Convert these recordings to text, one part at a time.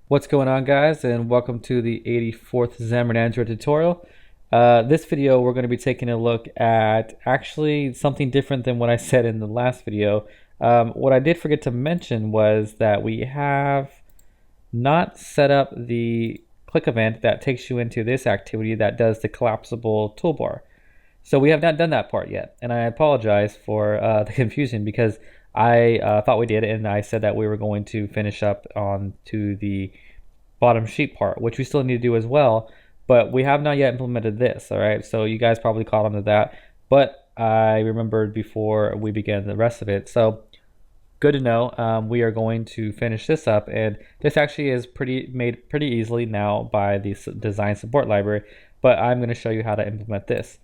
What's going on, guys, and welcome to the 84th Xamarin Android tutorial. This video we're going to be taking a look at actually something different than what I said in the last video. What I did forget to mention was that we have not set up the click event that takes you into this activity that does the collapsible toolbar. So we have not done that part yet, and I apologize for the confusion because I thought we did, and I said that we were going to finish up on to the bottom sheet part, which we still need to do as well, but we have not yet implemented this. All right, so you guys probably caught on to that, but I remembered before we began the rest of it. So good to know. We are going to finish this up, and this actually is made pretty easily now by the design support library, but I'm going to show you how to implement this.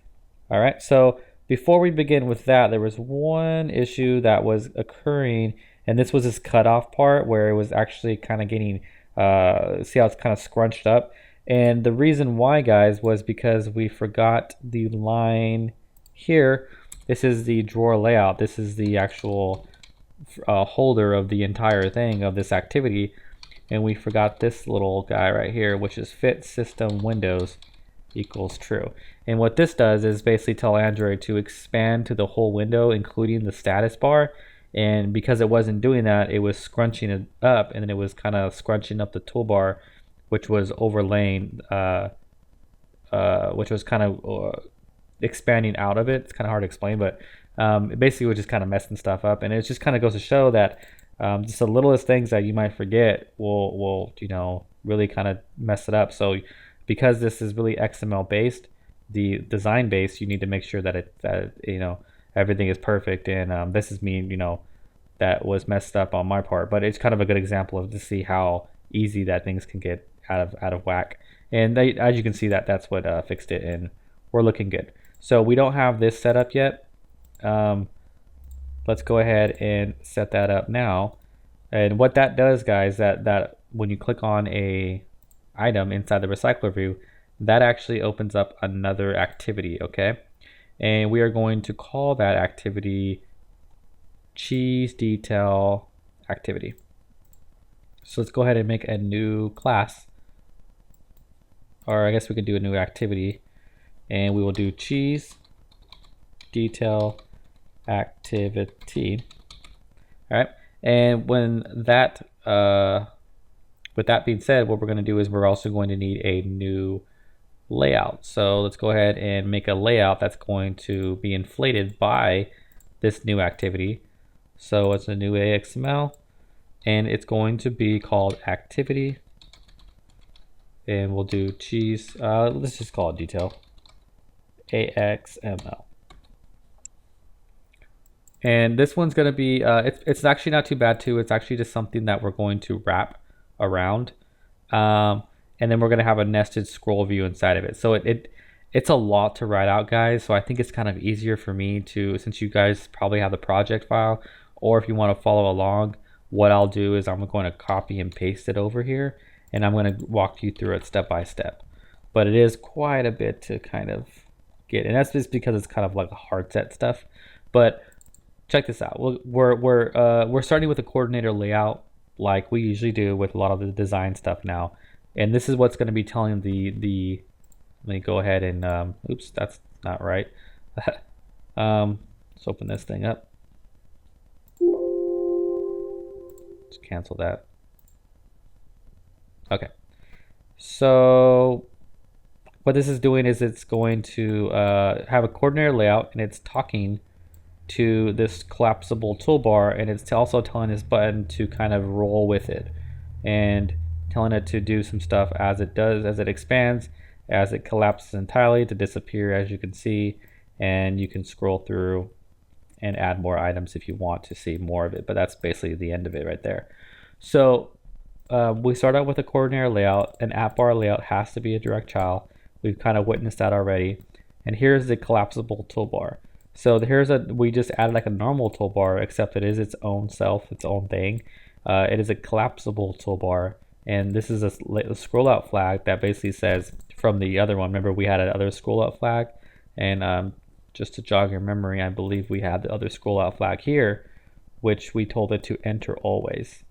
All right, so before we begin with that, there was one issue that was occurring, and this was this cutoff part where it was actually kind of getting, see how it's kind of scrunched up. And the reason why, guys, was because we forgot the line here. This is the drawer layout. This is the actual holder of the entire thing of this activity. And we forgot this little guy right here, which is fit system windows equals true. And what this does is basically tell Android to expand to the whole window, including the status bar. And because it wasn't doing that, it was scrunching it up, and then it was kind of scrunching up the toolbar, which was overlaying, which was kind of expanding out of it. It's kind of hard to explain, but it basically was just kind of messing stuff up. And it just kind of goes to show that just the littlest things that you might forget will really kind of mess it up. So because this is really XML based, the design based, you need to make sure that everything is perfect. And this is me, that was messed up on my part, but it's kind of a good example of to see how easy that things can get out of whack. And as you can see, that's what fixed it, and we're looking good. So we don't have this set up yet. Let's go ahead and set that up now. And what that does, guys, that when you click on a item inside the recycler view, that actually opens up another activity. Okay, and we are going to call that activity cheese detail activity. So let's go ahead and make a new class, or I guess we could do a new activity, and we will do cheese detail activity. All right, and when that with that being said, what we're going to do is we're also going to need a new layout. So let's go ahead and make a layout that's going to be inflated by this new activity. So it's a new AXML, and it's going to be called activity, and we'll do cheese, let's just call it detail AXML. And this one's going to be it's actually not too bad too. It's actually just something that we're going to wrap around, and then we're going to have a nested scroll view inside of it. So it's a lot to write out, guys. So I think it's kind of easier for me to, since you guys probably have the project file, or if you want to follow along, what I'll do is I'm going to copy and paste it over here, and I'm going to walk you through it step by step. But it is quite a bit to kind of get, and that's just because it's kind of like a hard set stuff. But check this out. We're starting with a coordinator layout like we usually do with a lot of the design stuff now, and this is what's going to be telling the let me go ahead and oops, that's not right. Let's open this thing up. Let's cancel that. Okay, so what this is doing is it's going to have a coordinator layout, and it's talking to this collapsible toolbar, and it's also telling this button to kind of roll with it, and telling it to do some stuff as it does, as it expands, as it collapses entirely, to disappear, as you can see. And you can scroll through and add more items if you want to see more of it, but that's basically the end of it right there. So we start out with a coordinator layout. An app bar layout has to be a direct child. We've kind of witnessed that already. And here's the collapsible toolbar. So we just added like a normal toolbar, except it is its own self, its own thing. It is a collapsible toolbar, and this is a scroll out flag that basically says from the other one. Remember, we had another scroll out flag, and just to jog your memory, I believe we had the other scroll out flag here, which we told it to enter always.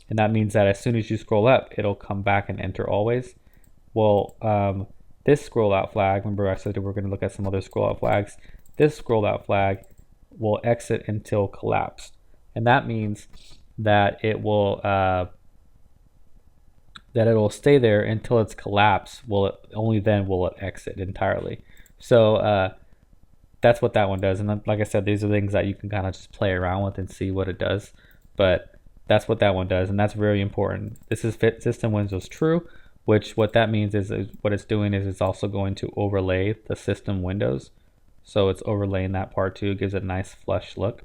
And that means that as soon as you scroll up, it'll come back and enter always. Well, this scroll out flag, remember I said we're going to look at some other scroll out flags. This scroll out flag will exit until collapsed. And that means that it will stay there until it's collapsed. Only then will it exit entirely. So that's what that one does. And then, like I said, these are things that you can kind of just play around with and see what it does. But that's what that one does, and that's very important. This is fit system Windows true, which what that means is what it's doing is it's also going to overlay the system windows. So it's overlaying that part too. It gives it a nice flush look.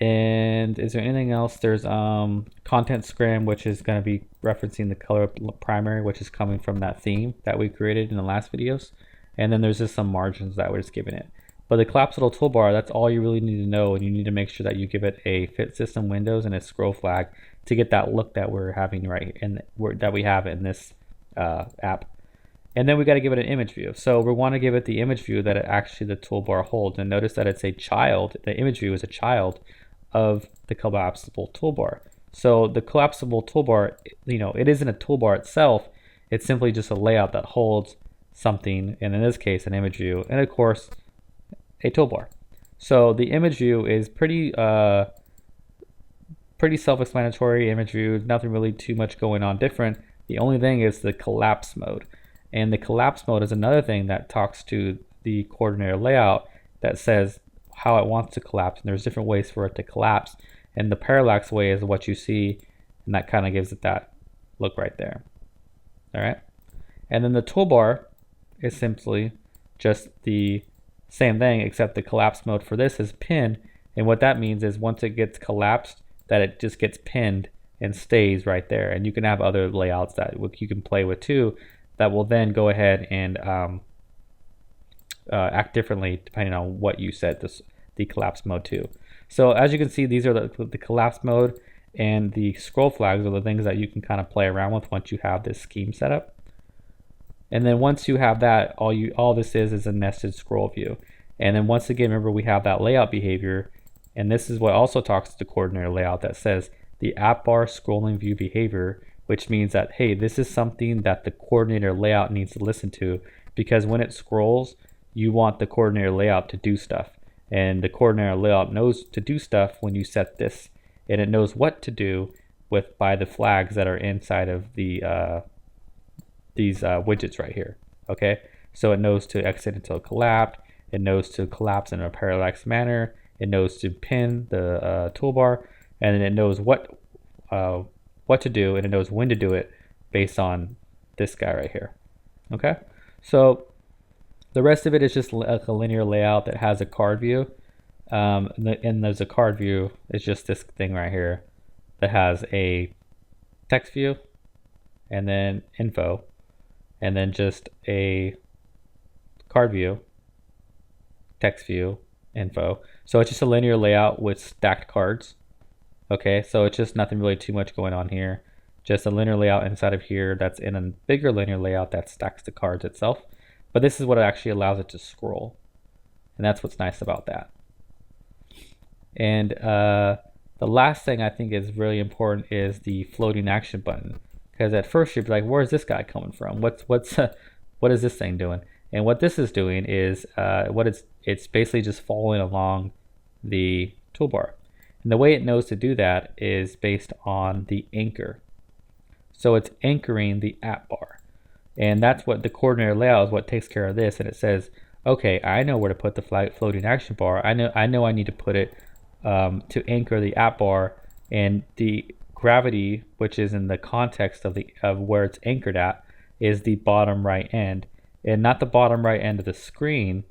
And is there anything else? There's content scrim, which is going to be referencing the color primary, which is coming from that theme that we created in the last videos. And then there's just some margins that we're just giving it. But the collapsible toolbar, that's all you really need to know, and you need to make sure that you give it a fit system windows and a scroll flag to get that look that we're having right in that we have in this app. And then we got to give it an image view. So we want to give it the image view that actually the toolbar holds. And notice that it's a child. The image view is a child of the collapsible toolbar. So the collapsible toolbar, it isn't a toolbar itself. It's simply just a layout that holds something, and in this case an image view, and of course a toolbar. So the image view is pretty self-explanatory. Image view, nothing really too much going on different. The only thing is the collapse mode, and the collapse mode is another thing that talks to the coordinator layout that says how it wants to collapse, and there's different ways for it to collapse, and the parallax way is what you see, and that kind of gives it that look right there. All right, and then the toolbar is simply just the same thing, except the collapse mode for this is pin, and what that means is once it gets collapsed, that it just gets pinned and stays right there. And you can have other layouts that you can play with too that will then go ahead and act differently depending on what you set the collapse mode to. So as you can see, these are the collapse mode, and the scroll flags are the things that you can kind of play around with once you have this scheme set up. And then once you have that, all this is a nested scroll view. And then once again, remember we have that layout behavior, and this is what also talks to the coordinator layout that says the app bar scrolling view behavior, which means that, hey, this is something that the coordinator layout needs to listen to, because when it scrolls, you want the coordinator layout to do stuff. And the coordinator layout knows to do stuff when you set this, and it knows what to do by the flags that are inside of the these widgets right here. Okay, so it knows to exit until collapsed, it knows to collapse in a parallax manner, it knows to pin the toolbar, and then it knows what to do, and it knows when to do it based on this guy right here. Okay, so the rest of it is just a linear layout that has a card view, and there's a card view. It's just this thing right here that has a text view, and then info, and then just a card view, text view, info. So it's just a linear layout with stacked cards. Okay, so it's just nothing really too much going on here. Just a linear layout inside of here that's in a bigger linear layout that stacks the cards itself. But this is what actually allows it to scroll. And that's what's nice about that. And the last thing I think is really important is the floating action button. Because at first you'd be like, where's this guy coming from? What is this thing doing? And what this is doing is it's basically just following along the toolbar. And the way it knows to do that is based on the anchor. So it's anchoring the app bar. And that's what the coordinator layout is, what takes care of this. And it says, okay, I know where to put the floating action bar. I know I need to put it to anchor the app bar, and the gravity, which is in the context of where it's anchored at, is the bottom right end, and not the bottom right end of the screen,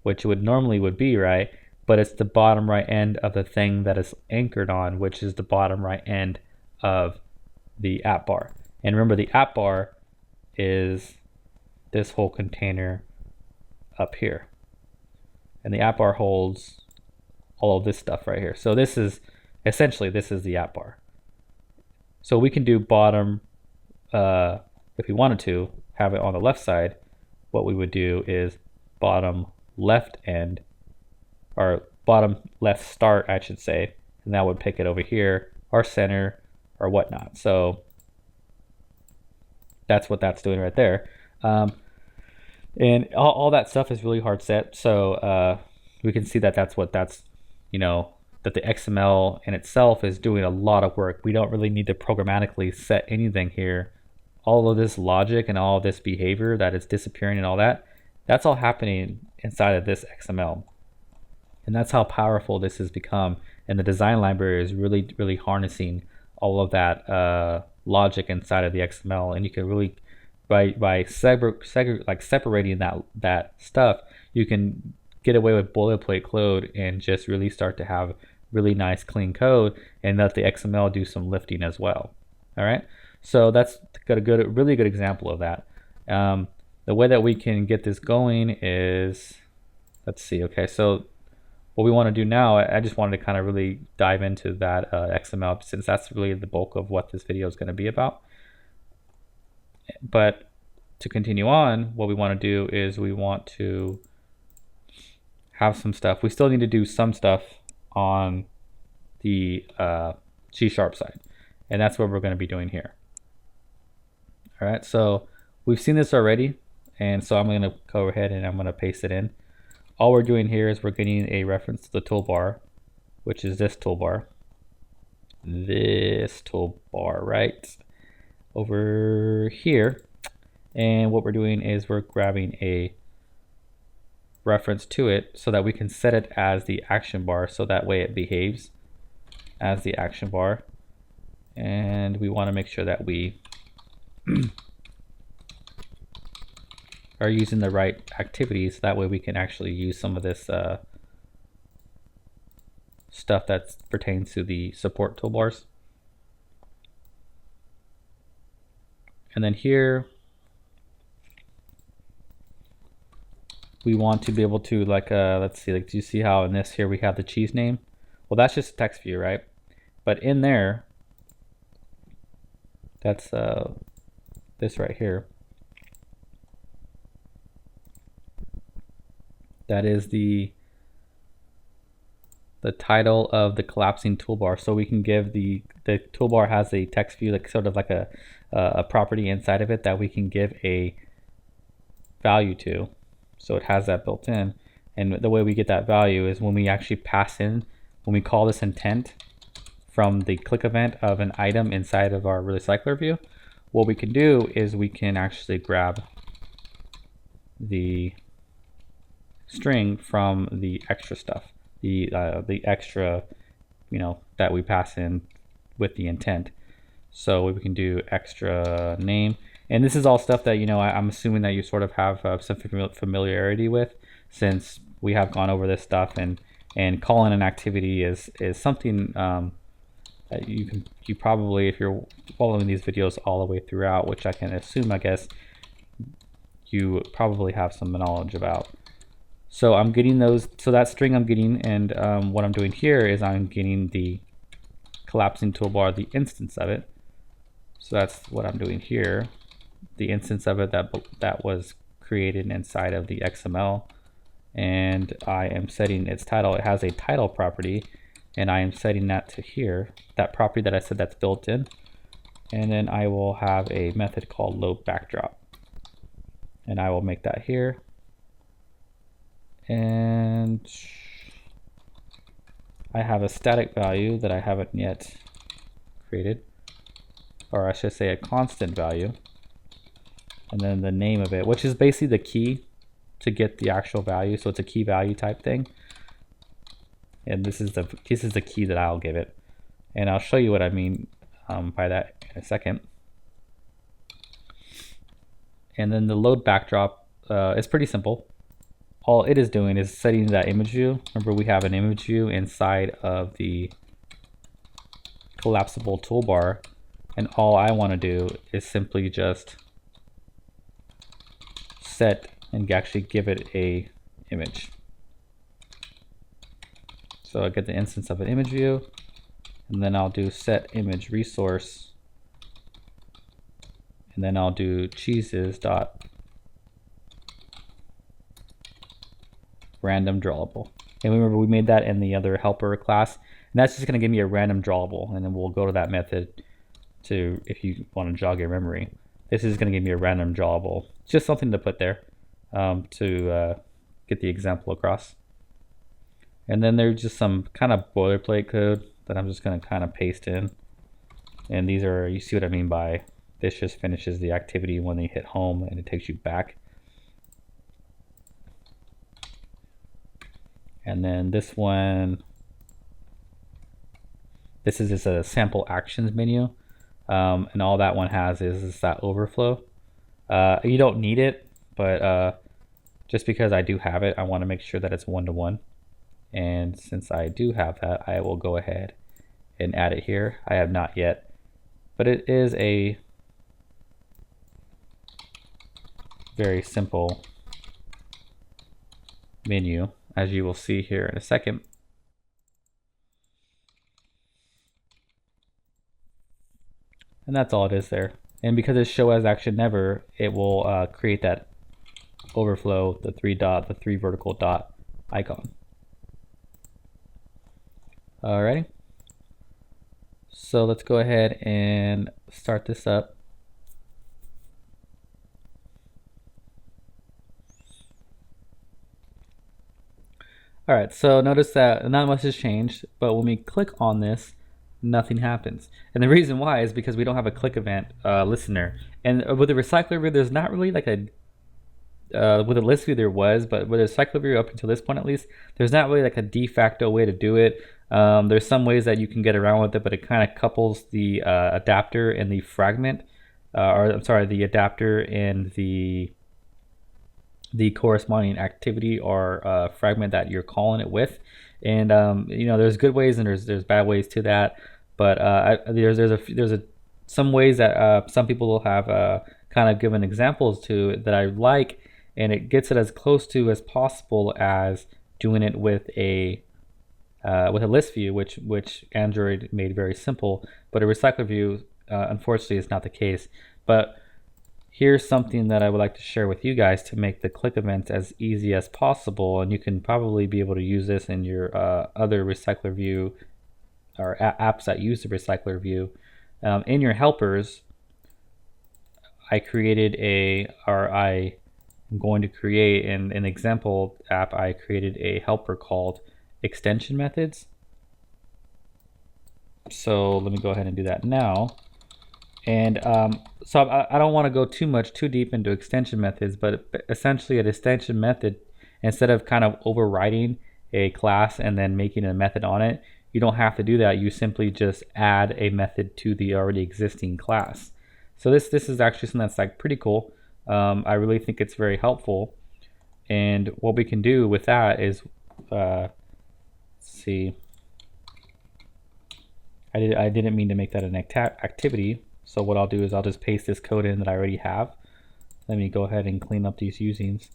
which would normally be right, but it's the bottom right end of the thing that is anchored on, which is the bottom right end of the app bar. And remember, the app bar is this whole container up here, and the app bar holds all of this stuff right here. So this is essentially the app bar. So we can do bottom, if we wanted to have it on the left side, what we would do is bottom left end, or bottom left start, I should say, and that would pick it over here, or center or whatnot. So that's what that's doing right there. And all that stuff is really hard set. So we can see that that's what that's, that the XML in itself is doing a lot of work. We don't really need to programmatically set anything here. All of this logic and all of this behavior that is disappearing and all that, that's all happening inside of this XML. And that's how powerful this has become. And the design library is really, really harnessing all of that logic inside of the XML. And you can really, by separating that stuff, you can get away with boilerplate code and just really start to have really nice clean code and let the XML do some lifting as well. All right, so that's got a really good example of that. The way that we can get this going is, let's see. Okay, so what we want to do now, I just wanted to kind of really dive into that XML, since that's really the bulk of what this video is going to be about. But to continue on, what we want to do is we want to have some stuff. We still need to do some stuff on the C# side, and that's what we're going to be doing here. All right, so we've seen this already, and so I'm going to go ahead and I'm going to paste it in. All we're doing here is we're getting a reference to the toolbar, which is this toolbar. This toolbar right over here. And what we're doing is we're grabbing a reference to it so that we can set it as the action bar, so that way it behaves as the action bar. And we want to make sure that we are using the right activities. That way we can actually use some of this stuff that pertains to the support toolbars. And then here we want to be able to, like, let's see, like, do you see how in this here we have the cheese name? Well, that's just a text view, right? But in there, that's this right here. That is the title of the collapsing toolbar. So we can give the toolbar has a text view, like sort of like a property inside of it that we can give a value to. So it has that built in. And the way we get that value is when we actually pass in, when we call this intent from the click event of an item inside of our recycler view, what we can do is we can actually grab the string from the extra stuff, the extra, that we pass in with the intent. So we can do extra name, and this is all stuff that I'm assuming that you sort of have some familiarity with, since we have gone over this stuff, and calling an activity is something that you probably, if you're following these videos all the way throughout, which I can assume, I guess, you probably have some knowledge about. So I'm getting those, so that string I'm getting, and what I'm doing here is I'm getting the collapsing toolbar, the instance of it. So that's what I'm doing here, the instance of it that was created inside of the XML, and I am setting its title. It has a title property, and I am setting that to here, that property that I said that's built in, and then I will have a method called load backdrop, and I will make that here. And I have a static value that I haven't yet created, or I should say a constant value, and then the name of it, which is basically the key to get the actual value. So it's a key value type thing, and this is the key that I'll give it, and I'll show you what I mean by that in a second. And then the load backdrop is pretty simple. All it is doing is setting that image view. Remember, we have an image view inside of the collapsible toolbar, and all I want to do is simply just set and actually give it a image. So I get the instance of an image view, and then I'll do set image resource, and then I'll do cheeses dot random drawable. And remember, we made that in the other helper class, And that's just going to give me a random drawable, and then we'll go to that method to, if you want to jog your memory. This is going to give me a random drawable. Just something to put there to get the example across. And then there's just some kind of boilerplate code that I'm just going to kind of paste in. And these are, you see what I mean by this just finishes the activity when they hit home and it takes you back. And then this one, this is just a sample actions menu. And all that one has is that overflow. You don't need it, but just because I do have it, I want to make sure that it's one-to-one. And since I do have that, I will go ahead and add it here. I have not yet, but it is a very simple menu, as you will see here in a second. And that's all it is there. And because it's show as action never, it will create that overflow, the three vertical dot icon. Alrighty. So let's go ahead and start this up. Alright, so notice that not much has changed, but when we click on this, nothing happens. And the reason why is because we don't have a click event listener. And with the recycler view, there's not really like a with a list view there was, but with a recycler view up until this point at least, there's not really like a de facto way to do it. There's some ways that you can get around with it, but it kind of couples the adapter and the fragment, or I'm sorry, the adapter and the corresponding activity or fragment that you're calling it with. And you know, there's good ways and there's bad ways to that. But there's some ways that some people will have kind of given examples to that I like, and it gets it as close to as possible as doing it with a list view, which Android made very simple. But a recycler view, unfortunately, is not the case. But here's something that I would like to share with you guys to make the click events as easy as possible, and you can probably be able to use this in your other recycler view or apps that use the recycler view. In your helpers, I am going to create an example app. I created a helper called extension methods. So let me go ahead and do that now. And so I don't want to go too deep into extension methods, but essentially an extension method, instead of kind of overriding a class and then making a method on it, you don't have to do that. You simply just add a method to the already existing class. So this is actually something that's like pretty cool. I really think it's very helpful. And what we can do with that is, let's see, I didn't mean to make that an activity. So what I'll do is I'll just paste this code in that I already have. Let me go ahead and clean up these usings.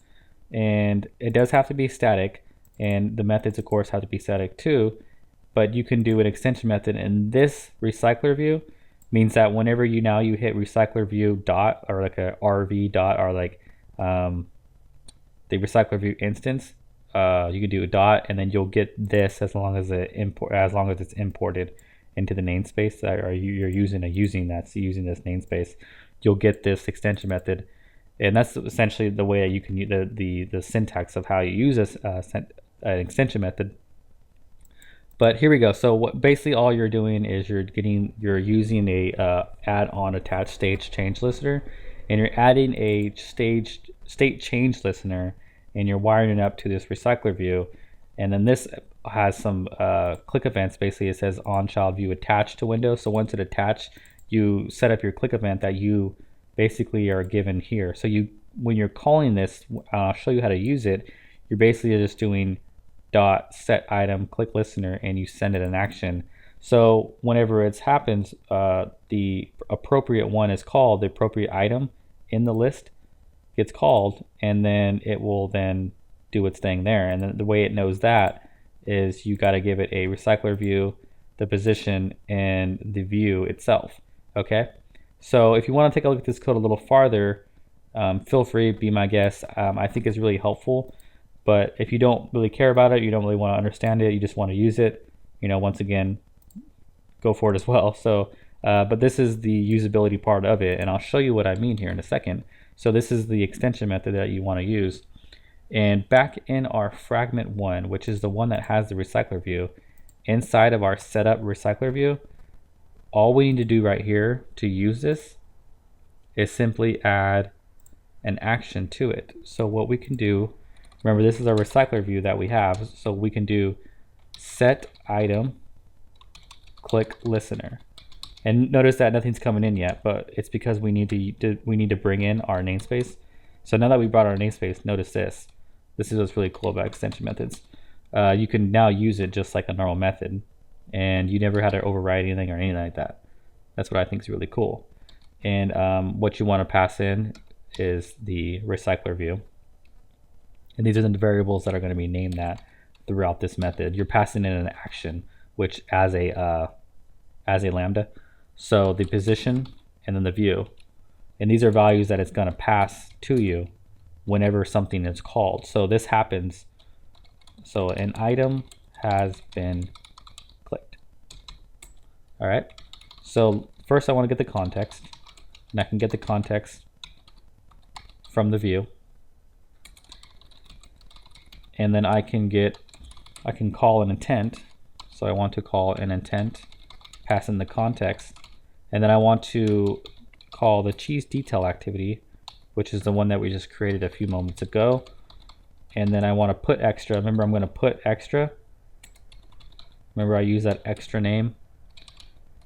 And it does have to be static, and the methods of course have to be static too, but you can do an extension method. And this recycler view means that whenever you hit recycler view dot, or like a RV dot, or like the recycler view instance, you can do a dot, and then you'll get this as long as it's imported into the namespace that you're using that's using this namespace. You'll get this extension method, and that's essentially the way you can use the syntax of how you use this an extension method. But here we go. So what basically all you're doing is you're using a add-on attached state change listener, and you're adding a state change listener, and you're wiring it up to this recycler view. And then this has some click events. Basically, it says on child view attached to Windows. So once it attached, you set up your click event that you basically are given here. So when you're calling this, I'll show you how to use it. You're basically just doing dot set item click listener, and you send it an action. So whenever it happens, the appropriate one is called, the appropriate item in the list gets called, and then it will then do its thing there. And then the way it knows that is you got to give it a recycler view, the position, and the view itself. Okay, so if you want to take a look at this code a little farther, feel free, be my guest. I think it's really helpful, but if you don't really care about it, you don't really want to understand it, you just want to use it, once again, go for it as well. So, but this is the usability part of it, and I'll show you what I mean here in a second. So this is the extension method that you want to use. And back in our fragment one, which is the one that has the recycler view, inside of our setup recycler view, all we need to do right here to use this is simply add an action to it. So what we can do, remember this is our recycler view that we have, so we can do set item click listener. And notice that nothing's coming in yet, but it's because we need to bring in our namespace. So now that we brought our namespace, notice this. This is what's really cool about extension methods. You can now use it just like a normal method, and you never had to override anything or anything like that. That's what I think is really cool. And what you want to pass in is the recycler view. And these are the variables that are going to be named that throughout this method. You're passing in an action, which as a lambda. So the position and then the view. And these are values that it's going to pass to you whenever something is called. So this happens. So an item has been clicked. All right. So first I want to get the context, and I can get the context from the view. And then I can call an intent. So I want to call an intent, pass in the context, and then I want to call the cheese detail activity, which is the one that we just created a few moments ago. And then I want to put extra. Remember, I'm going to put extra. Remember, I use that extra name.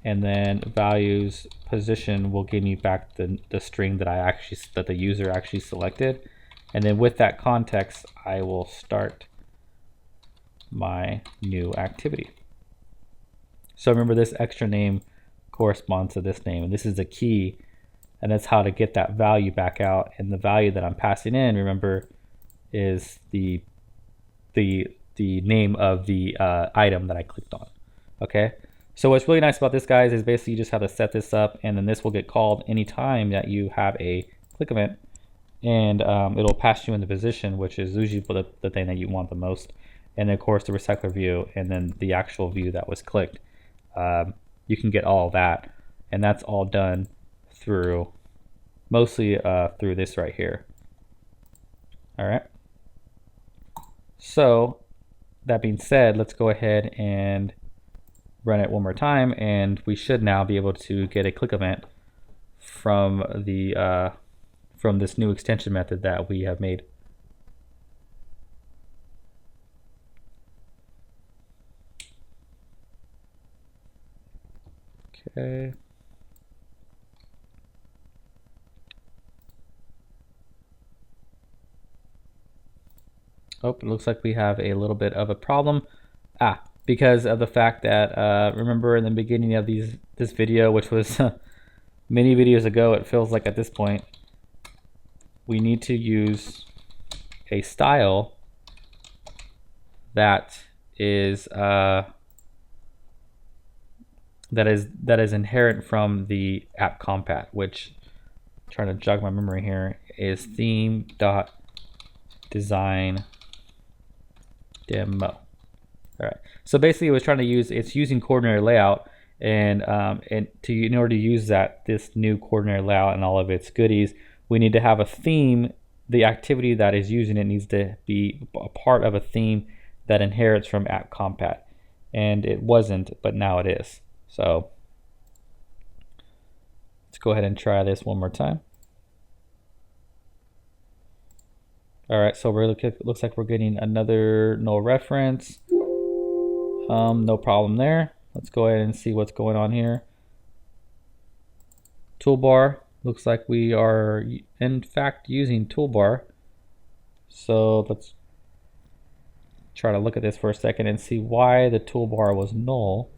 And then values position will give me back the string that the user actually selected. And then with that context, I will start my new activity. So remember, this extra name corresponds to this name, and this is the key, and that's how to get that value back out. And the value that I'm passing in, remember, is the name of the item that I clicked on. Okay, so what's really nice about this, guys, is basically you just have to set this up, and then this will get called anytime that you have a click event, and it'll pass you in the position, which is usually the thing that you want the most, and then of course the recycler view, and then the actual view that was clicked. You can get all that, and that's all done through mostly through this right here. All right, so that being said, let's go ahead and run it one more time, and we should now be able to get a click event from the from this new extension method that we have made. Okay. Oh, it looks like we have a little bit of a problem. Because of the fact that remember in the beginning of this video, which was many videos ago, it feels like at this point, we need to use a style that is inherent from the app compat, which, I'm trying to jog my memory here, is theme.design demo. All right. So basically, it was trying to it's using coordinate layout, and in order to use this new coordinate layout and all of its goodies, we need to have a theme. The activity that is using it needs to be a part of a theme that inherits from app compat, and it wasn't, but now it is. So let's go ahead and try this one more time. All right, so looks like we're getting another no reference. No problem there. Let's go ahead and see what's going on here. Toolbar, looks like we are in fact using toolbar. So let's try to look at this for a second and see why the toolbar was null.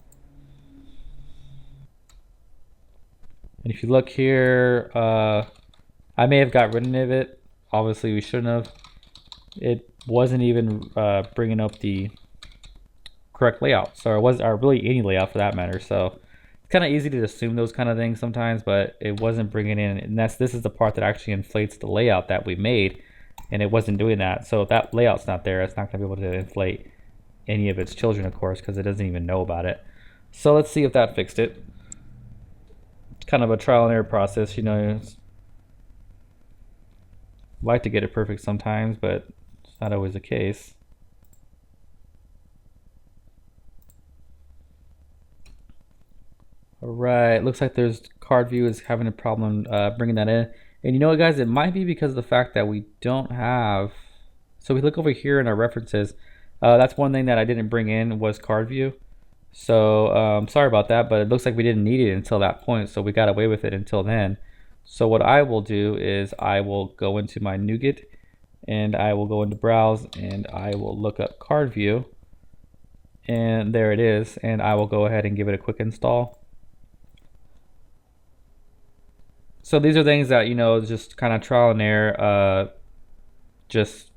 And if you look here, I may have got rid of it. Obviously we shouldn't have. It wasn't even bringing up the correct layout, so it wasn't really any layout for that matter. So it's kind of easy to assume those kind of things sometimes, but it wasn't bringing in, and this is the part that actually inflates the layout that we made, and it wasn't doing that. So if that layout's not there, it's not going to be able to inflate any of its children, of course, because it doesn't even know about it. So let's see if that fixed it. It's kind of a trial and error process, you know. Like to get it perfect sometimes, but it's not always the case. All right, looks like there's card view is having a problem bringing that in. And you know what, guys, it might be because of the fact that we don't have. So we look over here in our references. That's one thing that I didn't bring in was card view. So sorry about that, but it looks like we didn't need it until that point, so we got away with it until then. So what I will do is I will go into my NuGet and I will go into browse and I will look up card view, and there it is, and I will go ahead and give it a quick install. So these are things that, you know, just kind of trial and error, just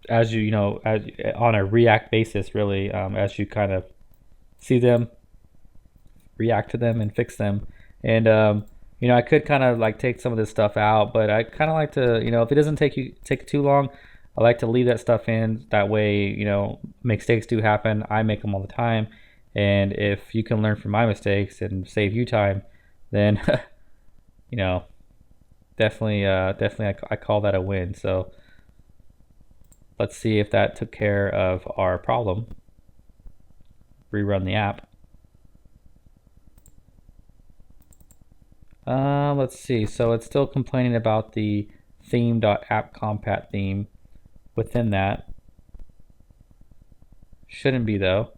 as you know, as on a React basis, really, as you kind of see them, react to them, and fix them. And you know, I could kind of like take some of this stuff out, but I kind of like to, you know, if it doesn't take too long, I like to leave that stuff in. That way, you know, mistakes do happen. I make them all the time, and if you can learn from my mistakes and save you time, then you know, definitely I call that a win. So let's see if that took care of our problem. Rerun the app. Let's see. So it's still complaining about the theme.appcompat theme within that. Shouldn't be though.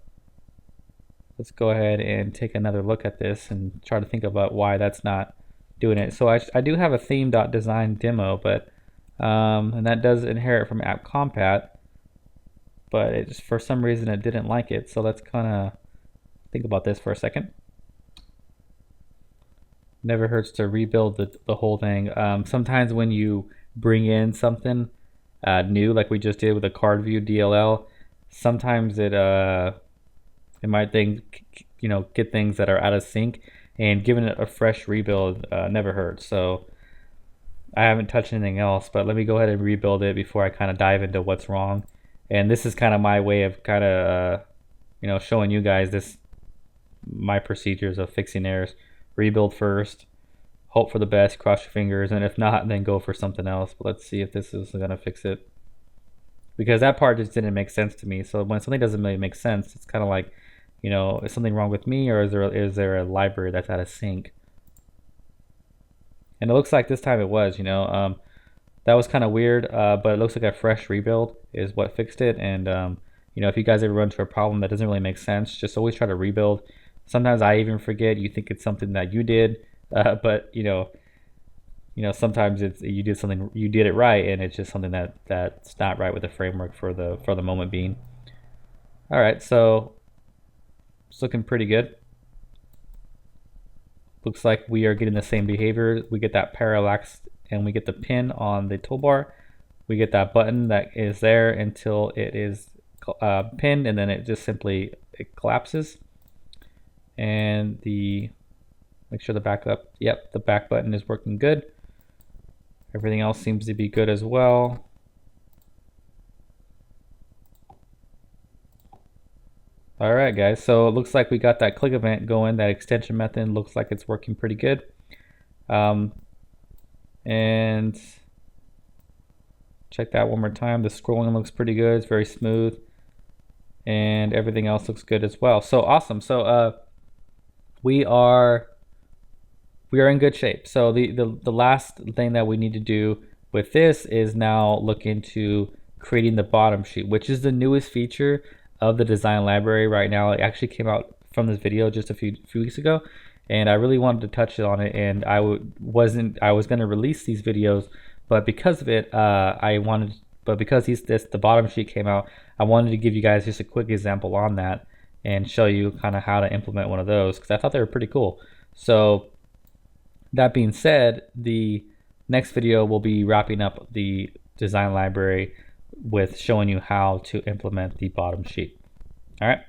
Let's go ahead and take another look at this and try to think about why that's not doing it. So I do have a theme.design demo, but and that does inherit from appcompat, but it just, for some reason, it didn't like it. So let's kind of think about this for a second. Never hurts to rebuild the whole thing. Sometimes when you bring in something new, like we just did with the card view DLL, sometimes it might get things that are out of sync, and giving it a fresh rebuild never hurts. So I haven't touched anything else, but let me go ahead and rebuild it before I kind of dive into what's wrong. And this is kind of my way of kind of showing you guys my procedures of fixing errors. Rebuild first, hope for the best, cross your fingers, and if not, then go for something else. But let's see if this is gonna fix it, because that part just didn't make sense to me. So when something doesn't really make sense, it's kind of like, you know, is something wrong with me, or is there a library that's out of sync? And it looks like this time it was, that was kind of weird, but it looks like a fresh rebuild is what fixed it. And if you guys ever run into a problem that doesn't really make sense, just always try to rebuild. Sometimes I even forget. You think it's something that you did, but sometimes you did it right, and it's just something that's not right with the framework for the moment being. All right, so it's looking pretty good. Looks like we are getting the same behavior. We get that parallax, and we get the pin on the toolbar. We get that button that is there until it is pinned, and then it just simply collapses. And make sure the backup, yep, the back button is working good. Everything else seems to be good as well. All right, guys, so it looks like we got that click event going. That extension method looks like it's working pretty good. And check that one more time. The scrolling looks pretty good. It's very smooth, and everything else looks good as well. So awesome. So we are in good shape. So the last thing that we need to do with this is now look into creating the bottom sheet, which is the newest feature of the design library right now. It actually came out from this video just a few weeks ago, and I really wanted to touch on it, and I was going to release these videos, but because of it, because the bottom sheet came out, I wanted to give you guys just a quick example on that and show you kind of how to implement one of those, because I thought they were pretty cool. So that being said, the next video will be wrapping up the design library with showing you how to implement the bottom sheet. All right.